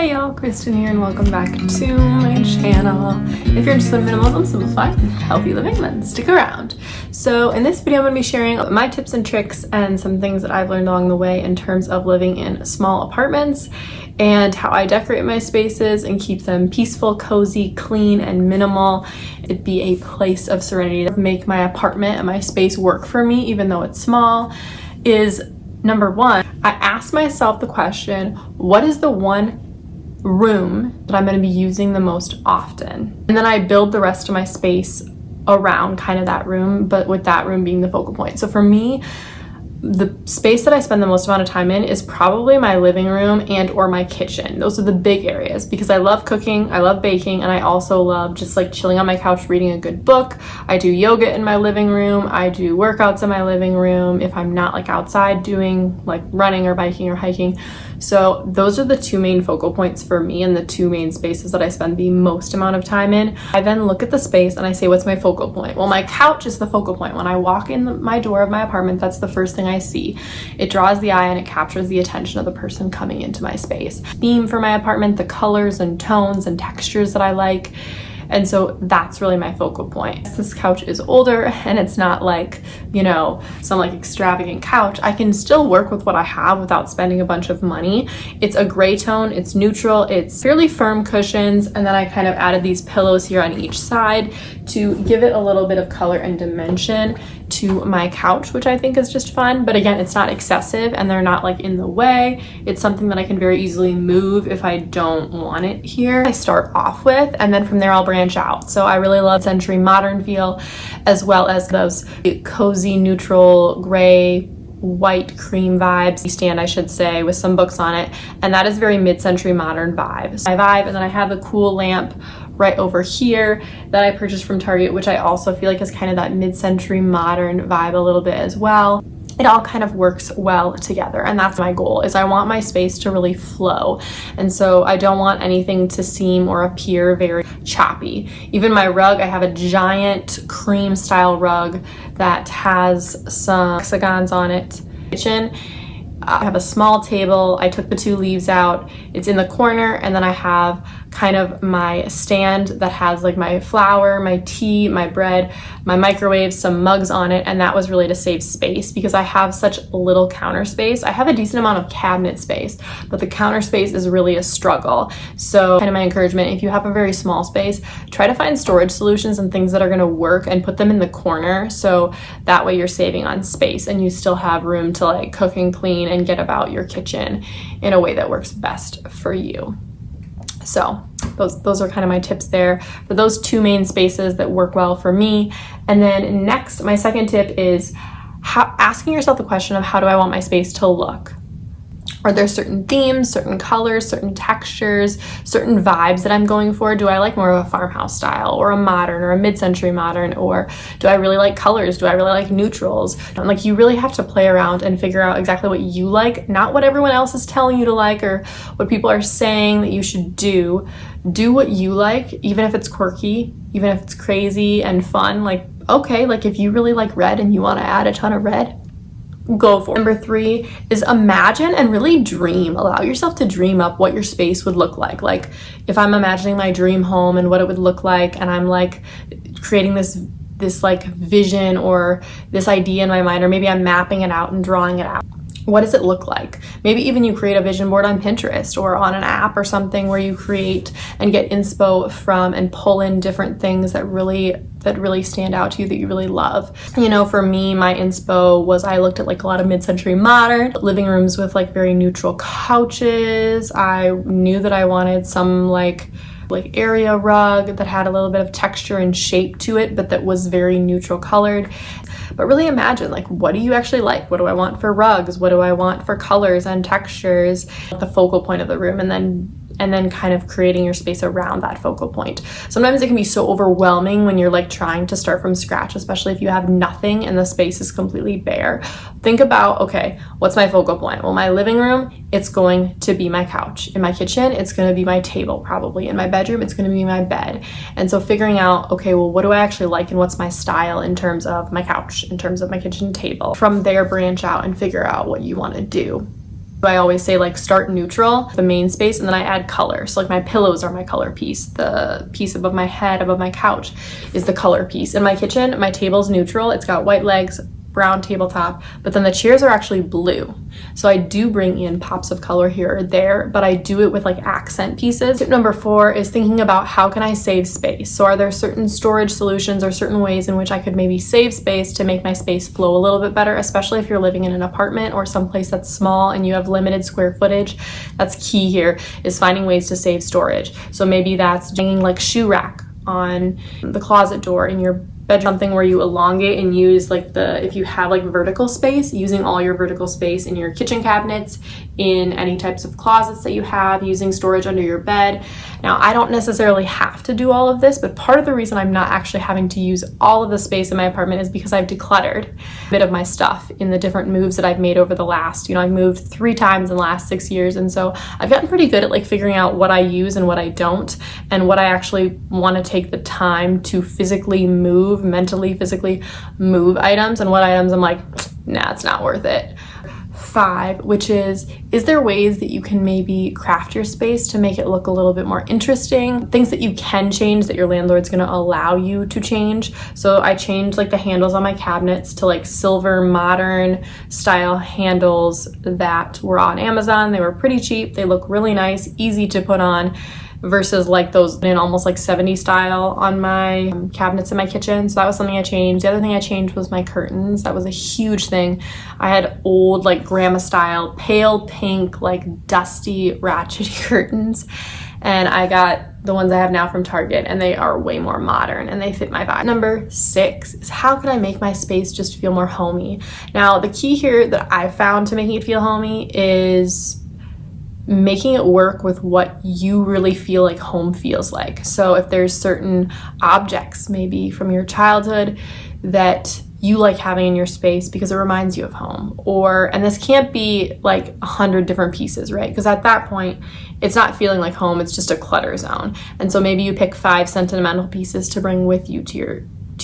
Hey y'all, Kristen here and welcome back to my channel. If you're interested in minimalism, simplified, and healthy living, then stick around. So in this video, I'm going to be sharing my tips and tricks and some things that I've learned along the way in terms of living in small apartments and how I decorate my spaces and keep them peaceful, cozy, clean, and minimal. It'd be a place of serenity to make my apartment and my space work for me, even though it's small. Is number one, I asked myself the question, what is the one room that I'm going to be using the most often? And then I build the rest of my space around kind of that room, but with that room being the focal point. So for me, the space that I spend the most amount of time in is probably my living room and or my kitchen. Those are the big areas because I love cooking, I love baking, and I also love just like chilling on my couch reading a good book. I do yoga in my living room. I do workouts in my living room if I'm not like outside doing like running or biking or hiking. So those are the two main focal points for me and the two main spaces that I spend the most amount of time in. I then look at the space and I say, what's my focal point? Well, my couch is the focal point. When I walk in my door of my apartment, that's the first thing I see. It draws the eye and it captures the attention of the person coming into my space. Theme for my apartment, the colors and tones and textures that I like. And so that's really my focal point. This couch is older and it's not like, you know, some like extravagant couch. I can still work with what I have without spending a bunch of money. It's a gray tone, it's neutral, it's fairly firm cushions. And then I kind of added these pillows here on each side to give it a little bit of color and dimension to my couch, which I think is just fun. But again, it's not excessive and they're not like in the way. It's something that I can very easily move if I don't want it here. I start off with, and then from there I'll branch out. So I really love Midcentury modern feel, as well as those cozy, neutral, gray, white cream vibes stand, I should say, with some books on it. And that is very mid-century modern vibes. My vibe, and then I have the cool lamp right over here that I purchased from Target, which I also feel like is kind of that mid-century modern vibe a little bit as well. It all kind of works well together, and that's my goal, is I want my space to really flow. And so I don't want anything to seem or appear very choppy. Even my rug, I have a giant cream style rug that has some hexagons on it. Kitchen, I have a small table. I took the two leaves out. It's in the corner, and then I have kind of my stand that has like my flour, my tea, my bread, my microwave, some mugs on it, and that was really to save space because I have such little counter space. I have a decent amount of cabinet space, but the counter space is really a struggle. So kind of my encouragement, if you have a very small space, try to find storage solutions and things that are going to work and put them in the corner, so that way you're saving on space and you still have room to like cook and clean and get about your kitchen in a way that works best for you. So those are kind of my tips there for those two main spaces that work well for me. And then next, my second tip is asking yourself the question of how do I want my space to look? Are there certain themes, certain colors, certain textures, certain vibes that I'm going for? Do I like more of a farmhouse style or a modern or a mid-century modern, or do I really like colors? Do I really like neutrals? Like, you really have to play around and figure out exactly what you like, not what everyone else is telling you to like or what people are saying that you should do. Do what you like, even if it's quirky, even if it's crazy and fun. Like, okay, like if you really like red and you want to add a ton of red, go for it. Number three is imagine and really dream. Allow yourself to dream up what your space would look like. Like if I'm imagining my dream home and what it would look like, and I'm like creating this like vision or this idea in my mind, or maybe I'm mapping it out and drawing it out. What does it look like? Maybe even you create a vision board on Pinterest or on an app or something where you create and get inspo from and pull in different things that really stand out to you, that you really love. You know, for me, my inspo was I looked at like a lot of mid-century modern living rooms with like very neutral couches. I knew that I wanted some like area rug that had a little bit of texture and shape to it, but that was very neutral colored. But really imagine, like, what do you actually like? What do I want for rugs? What do I want for colors and textures? The focal point of the room, and then kind of creating your space around that focal point. Sometimes it can be so overwhelming when you're like trying to start from scratch, especially if you have nothing and the space is completely bare. Think about, okay, what's my focal point? Well, my living room, it's going to be my couch. In my kitchen, it's going to be my table probably. In my bedroom, it's going to be my bed. And so figuring out, okay, well, what do I actually like and what's my style in terms of my couch, in terms of my kitchen table? From there, branch out and figure out what you want to do. I always say like start neutral, the main space, and then I add color. So like my pillows are my color piece. The piece above my head, above my couch is the color piece. In my kitchen, my table's neutral. It's got white legs, brown tabletop, but then the chairs are actually blue. So I do bring in pops of color here or there, but I do it with like accent pieces. Tip number 4 is thinking about how can I save space? So are there certain storage solutions or certain ways in which I could maybe save space to make my space flow a little bit better, especially if you're living in an apartment or someplace that's small and you have limited square footage? That's key here, is finding ways to save storage. So maybe that's hanging like shoe rack on the closet door in your bedroom, something where you elongate and use like if you have like vertical space, using all your vertical space in your kitchen cabinets, in any types of closets that you have, using storage under your bed. Now, I don't necessarily have to do all of this, but part of the reason I'm not actually having to use all of the space in my apartment is because I've decluttered a bit of my stuff in the different moves that I've made over the last, I've moved 3 times in the last 6 years. And so I've gotten pretty good at like figuring out what I use and what I don't, and what I actually want to take the time to mentally, physically move items, and what items I'm like, nah, it's not worth it. 5, which is there ways that you can maybe craft your space to make it look a little bit more interesting? Things that you can change that your landlord's going to allow you to change. So I changed like the handles on my cabinets to like silver modern style handles that were on Amazon. They were pretty cheap. They look really nice, easy to put on, versus like those in almost like 70s style on my cabinets in my kitchen. So that was something I changed. The other thing I changed was my curtains. That was a huge thing. I had old like grandma style pale pink like dusty ratchety curtains, and I got the ones I have now from Target, and they are way more modern and they fit my vibe. Number 6 is how can I make my space just feel more homey? Now, the key here that I found to making it feel homey is making it work with what you really feel like home feels like. So if there's certain objects maybe from your childhood that you like having in your space because it reminds you of home, and this can't be like 100 different pieces, right? Because at that point, it's not feeling like home, it's just a clutter zone. And so maybe you pick 5 sentimental pieces to bring with you to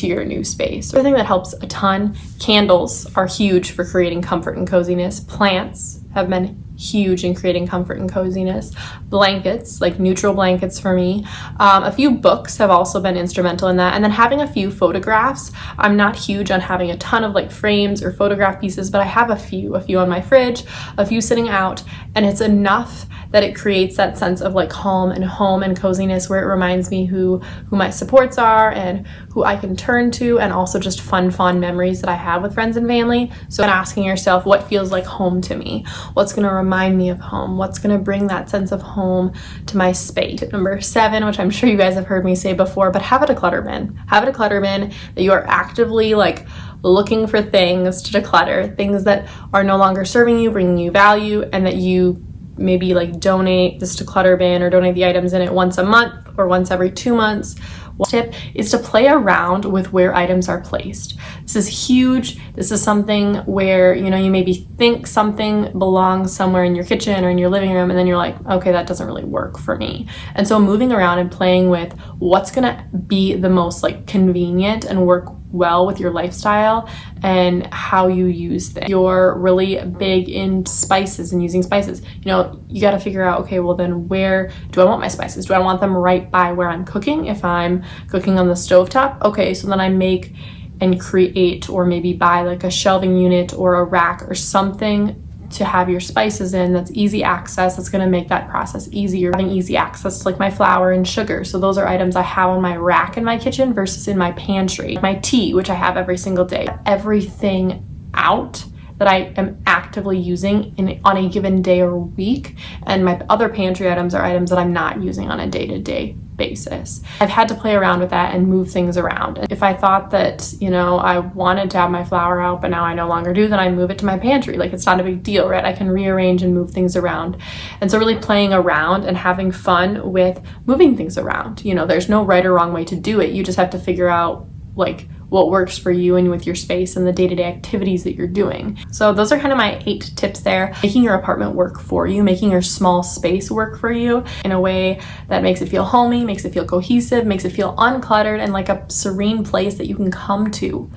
your new space. The thing that helps a ton, candles are huge for creating comfort and coziness. Plants have been huge in creating comfort and coziness. Blankets, like neutral blankets for me. A few books have also been instrumental in that. And then having a few photographs. I'm not huge on having a ton of like frames or photograph pieces, but I have a few on my fridge, a few sitting out, and it's enough that it creates that sense of like calm and home and coziness, where it reminds me who my supports are and who I can turn to, and also just fond memories that I have with friends and family. So asking yourself, what feels like home to me? What's going to remind me of home? What's going to bring that sense of home to my space? Tip number 7, which I'm sure you guys have heard me say before, but have a declutter bin. Have a declutter bin that you are actively like looking for things to declutter, things that are no longer serving you, bringing you value, and that you maybe like donate this declutter bin or donate the items in it once a month or once every 2 months. One tip is to play around with where items are placed. This is huge. This is something where, you maybe think something belongs somewhere in your kitchen or in your living room, and then you're like, okay, that doesn't really work for me. And so moving around and playing with what's gonna be the most like convenient and work well with your lifestyle and how you use things. You're really big in spices and using spices. You got to figure out, okay, well then where do I want my spices? Do I want them right by where I'm cooking? If I'm cooking on the stovetop, okay, so then I make and create or maybe buy like a shelving unit or a rack or something to have your spices in that's easy access, that's going to make that process easier. Having easy access to like my flour and sugar. So those are items I have on my rack in my kitchen versus in my pantry. My tea, which I have every single day. Everything out that I am actively using on a given day or week. And my other pantry items are items that I'm not using on a day-to-day basis. I've had to play around with that and move things around. If I thought that, I wanted to have my flour out, but now I no longer do, then I move it to my pantry. Like, it's not a big deal, right? I can rearrange and move things around. And so really playing around and having fun with moving things around. There's no right or wrong way to do it. You just have to figure out like what works for you and with your space and the day-to-day activities that you're doing. So those are kind of my 8 tips there. Making your apartment work for you, making your small space work for you in a way that makes it feel homey, makes it feel cohesive, makes it feel uncluttered, and like a serene place that you can come to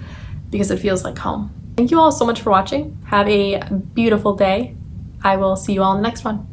because it feels like home. Thank you all so much for watching. Have a beautiful day, I will see you all in the next one.